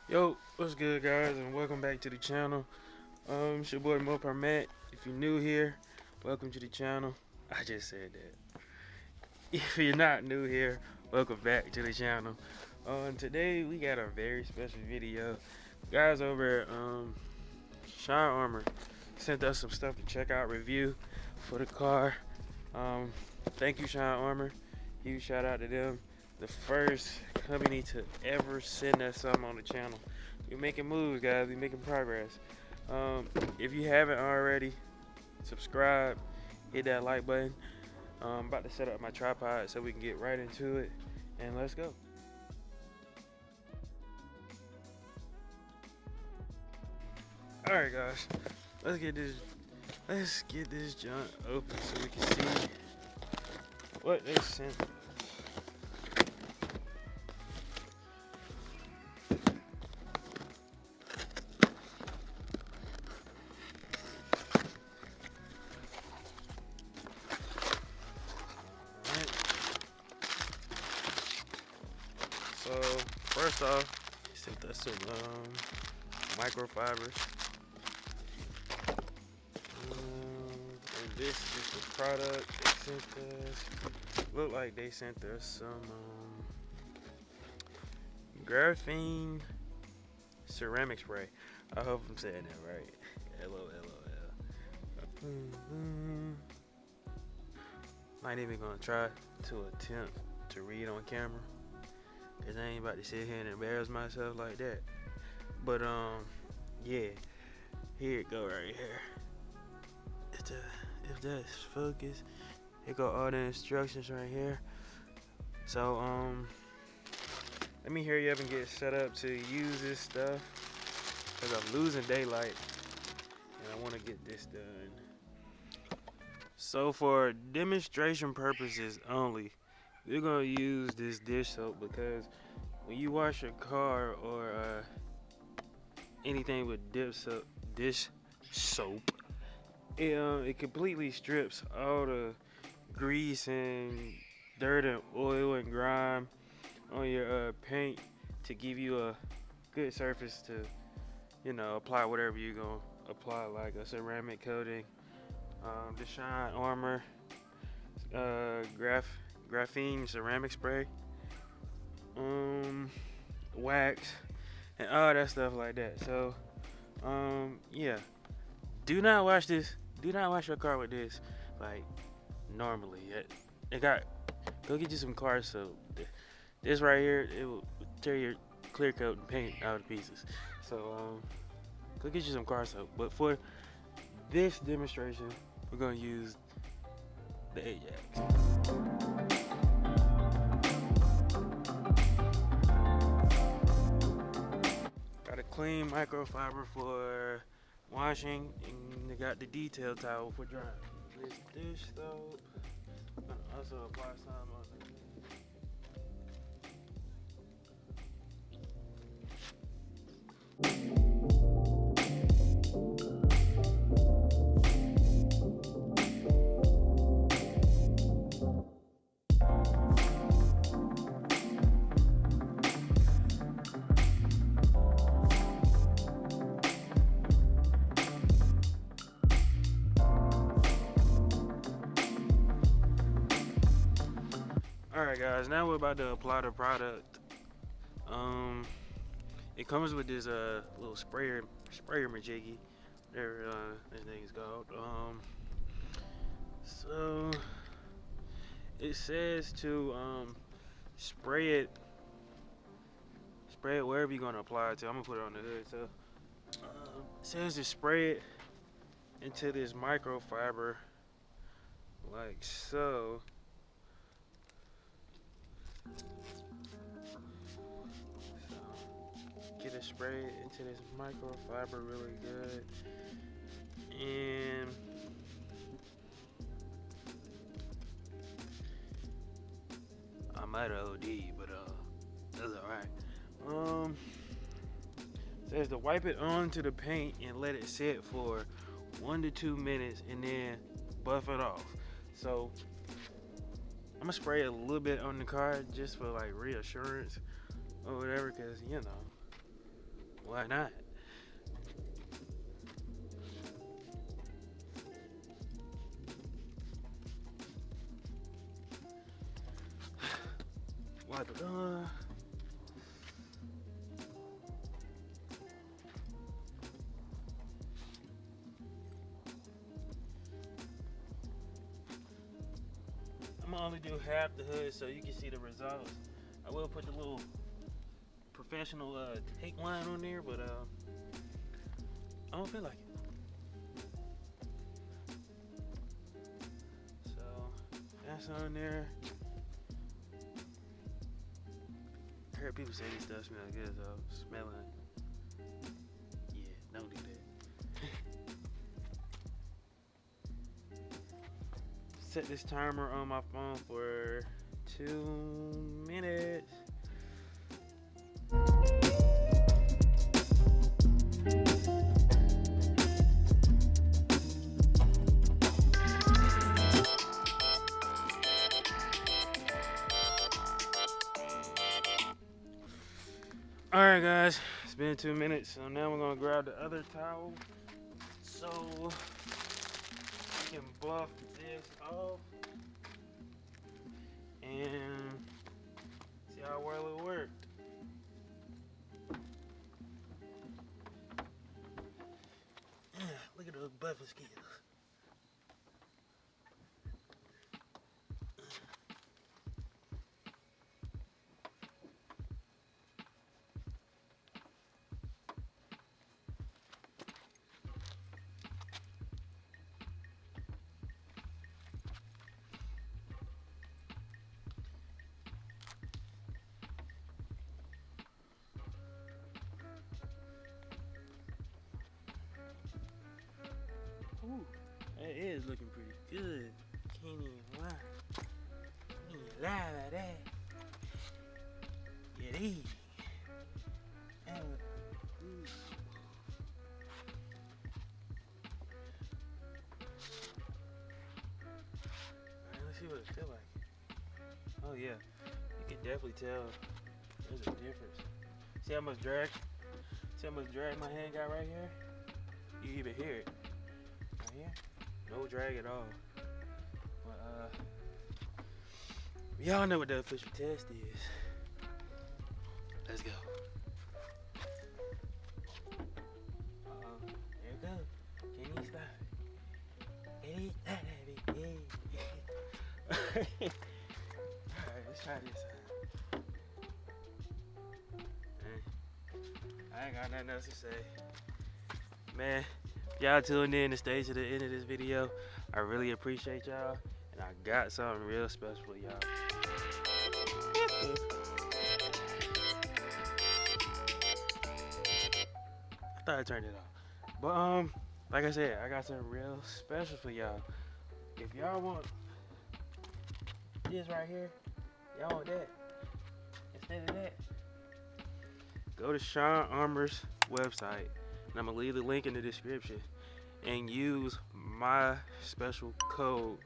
Yo, what's good, guys, and welcome back to the channel. It's your boy MOPARMATT. If you're new here, welcome to the channel. I just said that. If you're not new here, welcome back to the channel. Today we got a very special video. Guys over at Shine Armor sent us some stuff to check out, review for the car. Thank you, Shine Armor. Huge shout out to them. The first company to ever send us something on the channel. We're making moves, guys. We're making progress. If you haven't already, subscribe, hit that like button. I'm about to set up my tripod so we can get right into it, and let's go. All right, guys, let's get this junk open so we can see what they sent. So first off, he sent us some microfibers. And this is the product they sent us. Look like they sent us some graphene ceramic spray. I hope I'm saying that right. LOL. Not even gonna try to attempt to read on camera, cause I ain't about to sit here and embarrass myself like that. But yeah, here it go right here. If that's focus, here go all the instructions right here. So let me hurry up and get set up to use this stuff, cause I'm losing daylight and I want to get this done. So for demonstration purposes only, we're gonna use this dish soap, because when you wash your car or anything with dish soap, it completely strips all the grease and dirt and oil and grime on your paint to give you a good surface to, apply whatever you're gonna apply, like a ceramic coating, the Shine Armor graphene ceramic spray, wax, and all that stuff like that. So yeah, do not wash your car with this like normally. Go get you some car soap. This right here, it will tear your clear coat and paint out of pieces. So go get you some car soap. But for this demonstration, we're gonna use the Ajax. Got a clean microfiber for washing, and they got the detail towel for drying. This dish soap. I'm gonna also apply some on the Alright, guys, now we're about to apply the product. It comes with this little sprayer majiggy, whatever this thing is called. So it says to spray it wherever you're gonna apply it to. I'm gonna put it on the hood. So it says to spray it into this microfiber like so. Get it sprayed into this microfiber really good, and I might have OD, but that's alright. Says to wipe it onto the paint and let it sit for 1 to 2 minutes, and then buff it off. So I'm gonna spray a little bit on the car just for like reassurance or whatever, cause Why not? Wipe it on. I'm gonna only do half the hood so you can see the results. I will put the little professional tape line on there, but I don't feel like it. So that's on there. I heard people say this stuff smells good, so smelling it. Yeah, don't do that. Set this timer on my phone for 2 minutes. Alright guys, it's been 2 minutes, so now we're gonna grab the other towel so we can buff this off and see how well it worked. Look at those buffing skills. Ooh, that is looking pretty good. Can't even lie. Can't even lie about that. It is. Alright, let's see what it feels like. Oh yeah, you can definitely tell there's a difference. See how much drag? See how much drag my hand got right here? You even hear it. Right here? No drag at all. But y'all know what the official test is. Let's go. There it goes. Can you stop it? Can you stop it? Yeah. Alright, let's try this. I ain't got nothing else to say. Man, y'all tuned in to stay to the end of this video. I really appreciate y'all. And I got something real special for y'all. I thought I turned it off. But like I said, I got something real special for y'all. If y'all want this right here, y'all want that. Instead of that, go to Sean Armour's website, and I'm gonna leave the link in the description, and use my special code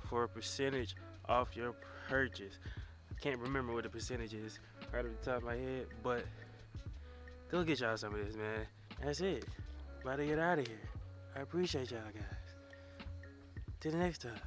for a percentage off your purchase. I can't remember what the percentage is right off the top of my head, but go get y'all some of this, man. That's it. About to get out of here. I appreciate y'all guys. Till the next time.